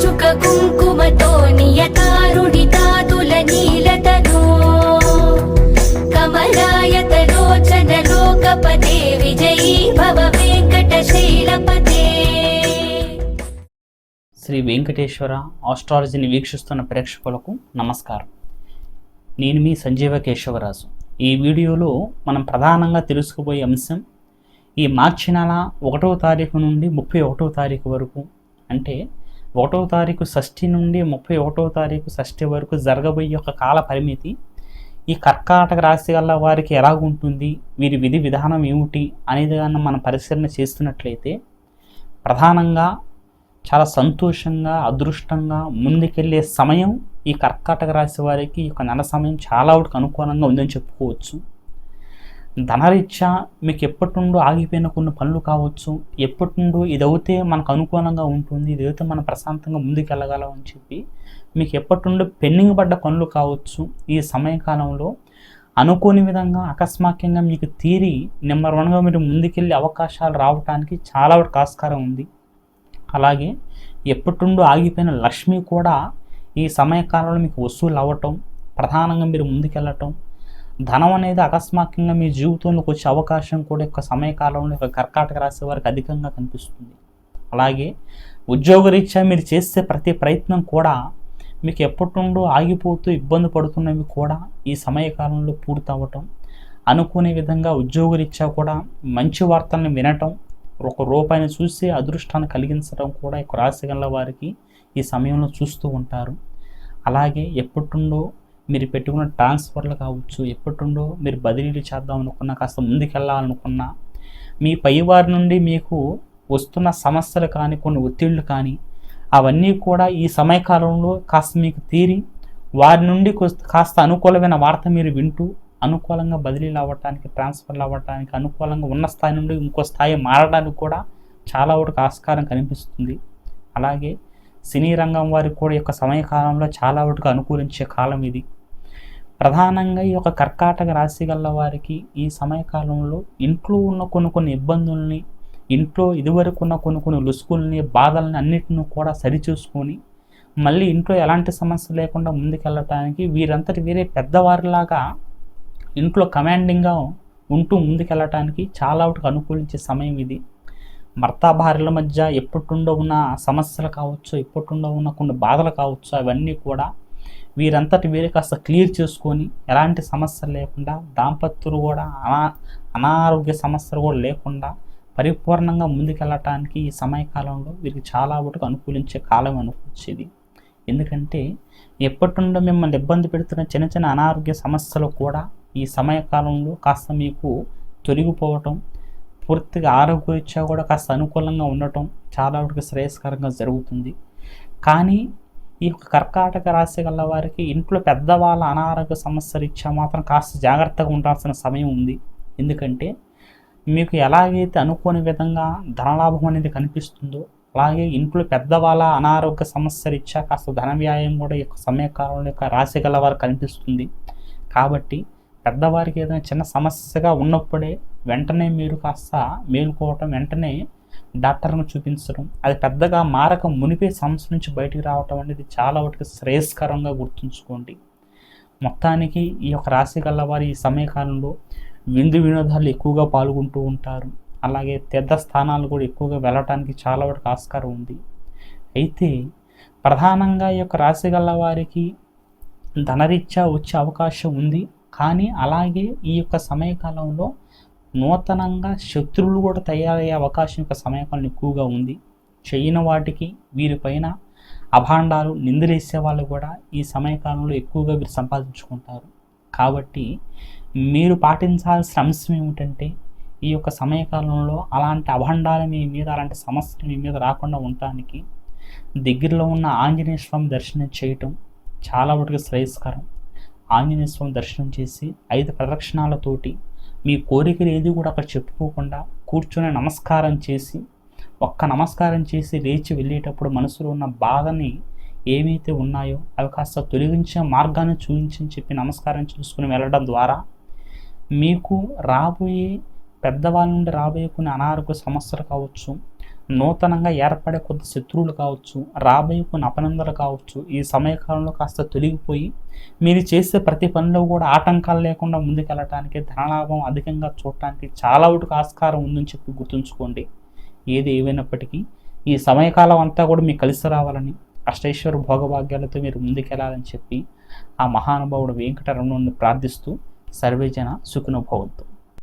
చుక కుంకుమతో నియతారుణితాతుల నీలతనో కమలాయతలోచన లోకపతే విజయీ భవ వెంకటశైలపతే. శ్రీ వెంకటేశ్వర ఆస్ట్రాలజీని వీక్షిస్తున్న ప్రేక్షకులకు నమస్కారం. నేను మీ సంజీవ కేశవరాజు. ఈ వీడియోలో మనం ప్రధానంగా తెలుసుకోబోయే అంశం ఈ మార్చి నెల 1వ తారీఖు నుండి 31వ తారీఖు వరకు, అంటే 1వ తారీఖు షష్ఠి నుండి 31వ తారీఖు షష్ఠి వరకు జరగబోయే ఒక కాల పరిమితి ఈ కర్కాటక రాశి గల వారికి ఎలాగుంటుంది, వీరి విధి విధానం ఏమిటి అనేది కానీ మనం పరిశీలన చేస్తున్నట్లయితే ప్రధానంగా చాలా సంతోషంగా అదృష్టంగా ముందుకెళ్ళే సమయం ఈ కర్కాటక రాశి వారికి ఈ యొక్క నెల సమయం చాలా వరకు అనుకూలంగా ఉందని చెప్పుకోవచ్చు. ధనరీత్యా మీకు ఎప్పటి నుండో ఆగిపోయిన కొన్ని పనులు కావచ్చు, ఎప్పటి నుండో ఇదవుతే మనకు అనుకూలంగా ఉంటుంది, ఇదైతే మనం ప్రశాంతంగా ముందుకెళ్ళగలం అని చెప్పి మీకు ఎప్పటి నుండో పెండింగ్ పడ్డ పనులు కావచ్చు, ఈ సమయకాలంలో అనుకోని విధంగా అకస్మాత్తుగా మీకు తీరి నెంబర్ 1గా మీరు ముందుకెళ్ళే అవకాశాలు రావడానికి చాలా వరకు ఆస్కారం ఉంది. అలాగే ఎప్పటి నుండో ఆగిపోయిన లక్ష్మి కూడా ఈ సమయకాలంలో మీకు వసూలు అవ్వటం, ప్రధానంగా మీరు ముందుకెళ్ళటం, ధనం అనేది అకస్మాత్తుగా మీ జీవితంలోకి వచ్చే అవకాశం కూడా యొక్క సమయకాలంలో యొక్క కర్కాటక రాశి వారికి అధికంగా కనిపిస్తుంది. అలాగే ఉద్యోగరీత్యా మీరు చేసే ప్రతి ప్రయత్నం కూడా మీకు ఎప్పటి నుండో ఆగిపోతూ ఇబ్బంది పడుతున్నవి కూడా ఈ సమయకాలంలో పూర్తి అవ్వటం, అనుకునే విధంగా ఉద్యోగరీత్యా కూడా మంచి వార్తలను వినటం, ఒక రూపాయిని చూసి అదృష్టాన్ని కలిగించడం కూడా ఈ రాశి గల వారికి ఈ సమయంలో చూస్తూ ఉంటారు. అలాగే ఎప్పటిండో మీరు పెట్టుకున్న ట్రాన్స్ఫర్లు కావచ్చు, ఎప్పటిండో మీరు బదిలీలు చేద్దాం అనుకున్నా, కాస్త ముందుకెళ్ళాలనుకున్నా, మీ పైవారి నుండి మీకు వస్తున్న సమస్యలు కానీ కొన్ని ఒత్తిళ్లు కానీ అవన్నీ కూడా ఈ సమయకాలంలో కాస్త మీకు తీరి వారి నుండి కాస్త అనుకూలమైన వార్త మీరు వింటూ అనుకూలంగా బదిలీలు అవ్వటానికి, ట్రాన్స్ఫర్లు అవ్వటానికి, అనుకూలంగా ఉన్న స్థాయి నుండి ఇంకో స్థాయి మారడానికి కూడా చాలా వరకు ఆస్కారం కనిపిస్తుంది. అలాగే సినీ రంగం వారికి కూడా ఈ యొక్క సమయకాలంలో చాలా వరకు అనుకూలించే కాలం ఇది. ప్రధానంగా ఈ యొక్క కర్కాటక రాశి గల వారికి ఈ సమయకాలంలో ఇంట్లో ఉన్న కొన్ని ఇబ్బందుల్ని, ఇంట్లో ఇదివరకు ఉన్న కొన్ని లుసుకుల్ని, బాధల్ని అన్నిటిని కూడా సరిచూసుకొని మళ్ళీ ఇంట్లో ఎలాంటి సమస్య లేకుండా ముందుకెళ్ళటానికి వీరంతటి వీరే పెద్దవారిలాగా ఇంట్లో కమాండింగ్గా ఉంటూ ముందుకెళ్ళటానికి చాలా వరకు అనుకూలించే సమయం ఇది. భర్త భార్యల మధ్య ఎప్పటిండో ఉన్న సమస్యలు కావచ్చు, ఎప్పటిండో ఉన్న కొన్ని బాధలు కావచ్చు, అవన్నీ కూడా వీరంతటి వీరే కాస్త క్లియర్ చేసుకొని ఎలాంటి సమస్యలు లేకుండా, దాంపత్యులు కూడా అనారోగ్య సమస్యలు కూడా లేకుండా పరిపూర్ణంగా ముందుకెళ్ళటానికి ఈ సమయకాలంలో వీరికి చాలా వరకు అనుకూలించే కాలం అనుకొచ్చేది. ఎందుకంటే ఎప్పటిండో మిమ్మల్ని ఇబ్బంది పెడుతున్న చిన్న చిన్న అనారోగ్య సమస్యలు కూడా ఈ సమయకాలంలో కాస్త మీకు తొలగిపోవటం, పూర్తిగా ఆరోగ్యరీత్యా కూడా కాస్త అనుకూలంగా ఉండటం చాలా వరకు శ్రేయస్కరంగా జరుగుతుంది. కానీ ఈ యొక్క కర్కాటక రాశి గల వారికి ఇంట్లో పెద్దవాళ్ళ అనారోగ్య సమస్య రీత్యా మాత్రం కాస్త జాగ్రత్తగా ఉండాల్సిన సమయం ఉంది. ఎందుకంటే మీకు ఎలాగైతే అనుకోని విధంగా ధనలాభం అనేది కనిపిస్తుందో, అలాగే ఇంట్లో పెద్దవాళ్ళ అనారోగ్య సమస్య రీత్యా కాస్త ధన వ్యాయం కూడా ఈ యొక్క సమయకాలంలో యొక్క రాశి గల వారు కనిపిస్తుంది. కాబట్టి పెద్దవారికి ఏదైనా చిన్న సమస్యగా ఉన్నప్పుడే వెంటనే మీరు కాస్త మేలుకోవటం, వెంటనే డాక్టర్ను చూపించడం, అది పెద్దగా మారక మునిపే సమస్య నుంచి బయటికి రావటం అనేది చాలా వాటికి శ్రేయస్కరంగా గుర్తుంచుకోండి. మొత్తానికి ఈ యొక్క రాశి గల వారి ఈ సమయకాలంలో విందు వినోదాలు ఎక్కువగా పాల్గొంటూ ఉంటారు. అలాగే తీర్థస్థానాలు కూడా ఎక్కువగా వెళ్ళటానికి చాలా వరకు ఆస్కారం ఉంది. అయితే ప్రధానంగా ఈ యొక్క రాశి గల వారికి ధనరీత్యా వచ్చే అవకాశం ఉంది. కానీ అలాగే ఈ యొక్క సమయకాలంలో నూతనంగా శత్రువులు కూడా తయారయ్యే అవకాశం యొక్క సమయకాలం ఎక్కువగా ఉంది. చేయని వాటికి వీరిపైన అభాండాలు నిందలేసే వాళ్ళు కూడా ఈ సమయకాలంలో ఎక్కువగా వీరు సంపాదించుకుంటారు. కాబట్టి మీరు పాటించాల్సిన అంశం ఏమిటంటే ఈ యొక్క సమయకాలంలో అలాంటి అభాండాలు మీ మీద, అలాంటి సమస్యలు మీ మీద రాకుండా ఉండటానికి దగ్గరలో ఉన్న ఆంజనేయ స్వామి దర్శనం చేయటం చాలా వరకు శ్రేయస్కరం. ఆంజనేయ స్వామి దర్శనం చేసి 5 ప్రదక్షిణాలతోటి మీ కోరికలు ఏది కూడా అక్కడ చెప్పుకోకుండా కూర్చొని నమస్కారం చేసి, ఒక్క నమస్కారం చేసి లేచి వెళ్ళేటప్పుడు మనసులో ఉన్న బాధని ఏమైతే ఉన్నాయో అవి కాస్త తొలగించే మార్గాన్ని చూపించని చెప్పి నమస్కారం చేసుకుని వెళ్ళడం ద్వారా మీకు రాబోయే పెద్దవాళ్ళ నుండి రాబోయే కొన్ని అనారోగ్య సమస్యలు కావచ్చు, నూతనంగా ఏర్పడే కొద్ది శత్రువులు కావచ్చు, రాబోయే కొన్ని అపనందలు కావచ్చు, ఈ సమయకాలంలో కాస్త తొలగిపోయి మీరు చేసే ప్రతి పనిలో కూడా ఆటంకాలు లేకుండా ముందుకెళ్ళటానికి, ధనలాభం అధికంగా చూడటానికి చాలా వరకు ఆస్కారం ఉందని చెప్పి గుర్తుంచుకోండి. ఏది ఏమైనప్పటికీ ఈ సమయకాలం అంతా కూడా మీకు కలిసి రావాలని, అష్టైశ్వర భోగభాగ్యాలతో మీరు ముందుకెళ్ళాలని చెప్పి ఆ మహానుభావుడు వెంకటరమణుని ప్రార్థిస్తూ సర్వేజన సుఖినో భవంతు.